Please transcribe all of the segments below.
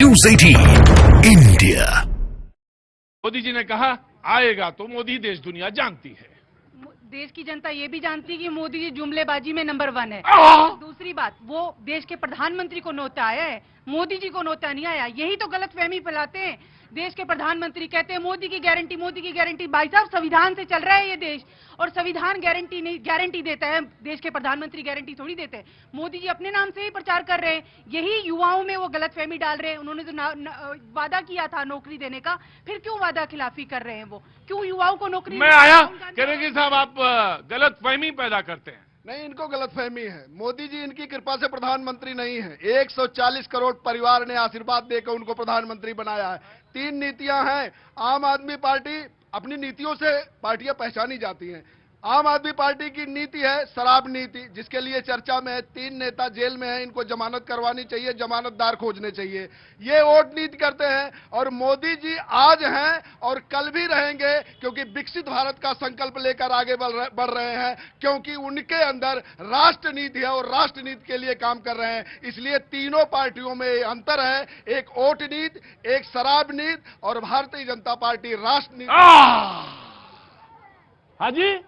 News 18 India. Modi ji ने कहा आएगा तो मोदी देश दुनिया जानती है। देश की जनता ये भी जानती है कि मोदी जी जुमलेबाजी में नंबर 1 है। दूसरी बात, वो देश के प्रधानमंत्री को नोता आया है, मोदी जी को नोता नहीं आया। यही तो गलतफहमी फैलाते हैं। देश के प्रधानमंत्री कहते हैं मोदी की गारंटी, मोदी की गारंटी। भाई साहब, संविधान से चल रहा है ये देश, और संविधान गारंटी नहीं, गारंटी देता है। देश के प्रधानमंत्री गारंटी थोड़ी देते हैं। मोदी जी अपने नाम से ही प्रचार कर रहे हैं। यही युवाओं में वो गलतफहमी डाल रहे हैं। उन्होंने जो वादा किया था नौकरी देने का, फिर क्यों वादा खिलाफी कर रहे हैं? वो क्यों युवाओं को नौकरी? मैं आया करेंगे साहब, आप गलतफहमी पैदा करते हैं। नहीं, इनको गलतफहमी है। मोदी जी इनकी कृपा से प्रधानमंत्री नहीं है। 140 करोड़ परिवार ने आशीर्वाद देकर उनको प्रधानमंत्री बनाया है। 3 नीतियां हैं। आम आदमी पार्टी, अपनी नीतियों से पार्टियां पहचानी जाती हैं। आम आदमी पार्टी की नीति है शराब नीति, जिसके लिए चर्चा में है। 3 नेता जेल में हैं, इनको जमानत करवानी चाहिए, जमानतदार खोजने चाहिए। ये वोट नीति करते हैं। और मोदी जी आज हैं और कल भी रहेंगे, क्योंकि विकसित भारत का संकल्प लेकर आगे बढ़ रहे हैं, क्योंकि उनके अंदर राष्ट्र नीति है और राष्ट्र नीति के लिए काम कर रहे हैं। इसलिए तीनों पार्टियों में अंतर है, एक वोट नीति, एक शराब नीति, और भारतीय जनता पार्टी राष्ट्र नीति। हाँ जी,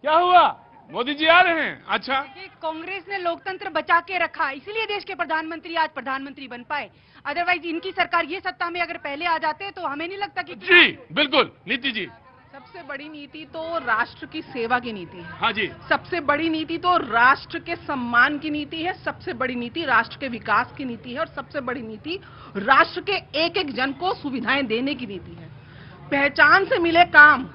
क्या हुआ? मोदी जी आ रहे हैं। अच्छा, कांग्रेस ने लोकतंत्र बचा के रखा, इसीलिए देश के प्रधानमंत्री आज प्रधानमंत्री बन पाए। अदरवाइज इनकी सरकार ये सत्ता में अगर पहले आ जाते तो हमें नहीं लगता कि जी बिल्कुल। नीति जी, सबसे बड़ी नीति तो राष्ट्र की सेवा की नीति है। हाँ जी, सबसे बड़ी नीति तो राष्ट्र के सम्मान की नीति है। सबसे बड़ी नीति राष्ट्र के विकास की नीति है। और सबसे बड़ी नीति राष्ट्र के एक एक जन को सुविधाएं देने की नीति है। पहचान से मिले काम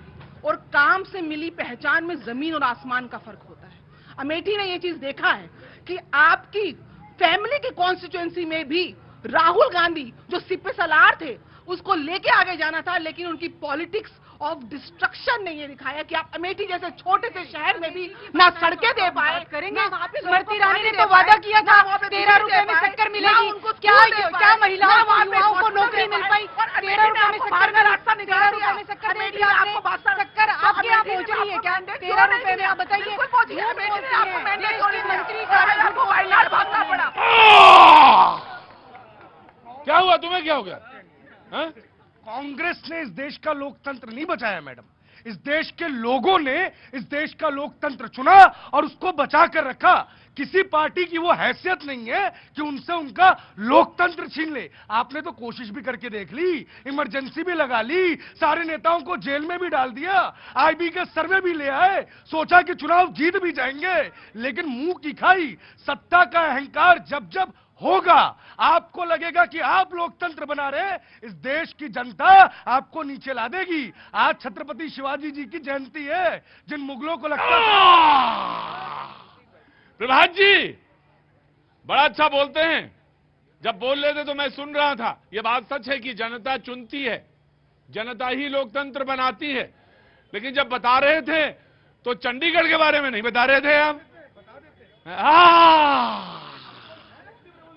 और काम से मिली पहचान में जमीन और आसमान का फर्क होता है। अमेठी ने ये चीज देखा है कि आपकी फैमिली की कॉन्स्टिट्यूएंसी में भी राहुल गांधी जो सिपे सलार थे, उसको लेके आगे जाना था, लेकिन उनकी पॉलिटिक्स ऑफ डिस्ट्रक्शन ने ये दिखाया कि आप अमेठी जैसे छोटे से शहर में भी ना सड़कें दे पाए। करेंगे। स्मृति ईरानी ने तो वादा किया था 13 रुपए में शक्कर मिलेगी। क्या महिलाओं को, युवाओं को नौकरी मिल पाई? 13 रुपए में शक्कर में रास्ता नहीं, 13 रुपए में शक्कर दे दिया आपने। शक्कर आपके यहाँ पहुंच रही है क्या 13 रुपए में? आप बताइए। मंत्री क्या हुआ? तुम्हें क्या हो गया? हाँ? कांग्रेस ने इस देश का लोकतंत्र नहीं बचाया मैडम। इस देश के लोगों ने इस देश का लोकतंत्र चुना और उसको बचा कर रखा। किसी पार्टी की वो हैसियत नहीं है कि उनसे उनका लोकतंत्र छीन ले। आपने तो कोशिश भी करके देख ली, इमरजेंसी भी लगा ली, सारे नेताओं को जेल में भी डाल दिया, आईबी के सर्वे भी ले आए, सोचा कि चुनाव जीत भी जाएंगे, लेकिन मुंह की खाई। सत्ता का अहंकार जब जब होगा, आपको लगेगा कि आप लोकतंत्र बना रहे, इस देश की जनता आपको नीचे ला देगी। आज छत्रपति शिवाजी जी की जयंती है। जिन मुगलों को लगता था। प्रभात जी बड़ा अच्छा बोलते हैं। जब बोल रहे थे तो मैं सुन रहा था। यह बात सच है कि जनता चुनती है, जनता ही लोकतंत्र बनाती है। लेकिन जब बता रहे थे तो चंडीगढ़ के बारे में नहीं बता रहे थे आप।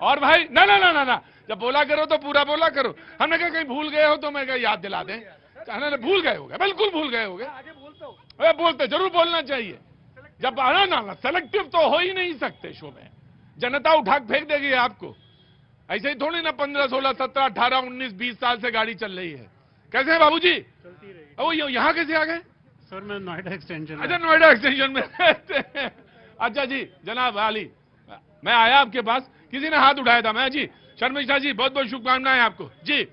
और भाई ना ना ना ना ना, जब बोला करो तो पूरा बोला करो। हमने कहा कहीं भूल गए हो तो मैं कहा याद दिला दें। भूल गए होगे, बिल्कुल भूल गए होगे। बोलते जरूर बोलना चाहिए। जब आना ना, सेलेक्टिव तो हो ही नहीं सकते शो में। जनता उठा फेंक देगी आपको। ऐसे ही थोड़ी ना 15, 16, 17, 18, 19, 20 साल से गाड़ी चल रही है। कैसे है बाबूजी? चलती रही। यहाँ कैसे आ गए? सर मैं नोएडा एक्सटेंशन। अच्छा, नोएडा एक्सटेंशन में रहते हैं। अच्छा जी, जनाब आली, मैं आया आपके पास, किसी ने हाथ उठाया था। मैं जी शर्मिष्ठा जी, बहुत बहुत शुभकामनाएं आपको जी।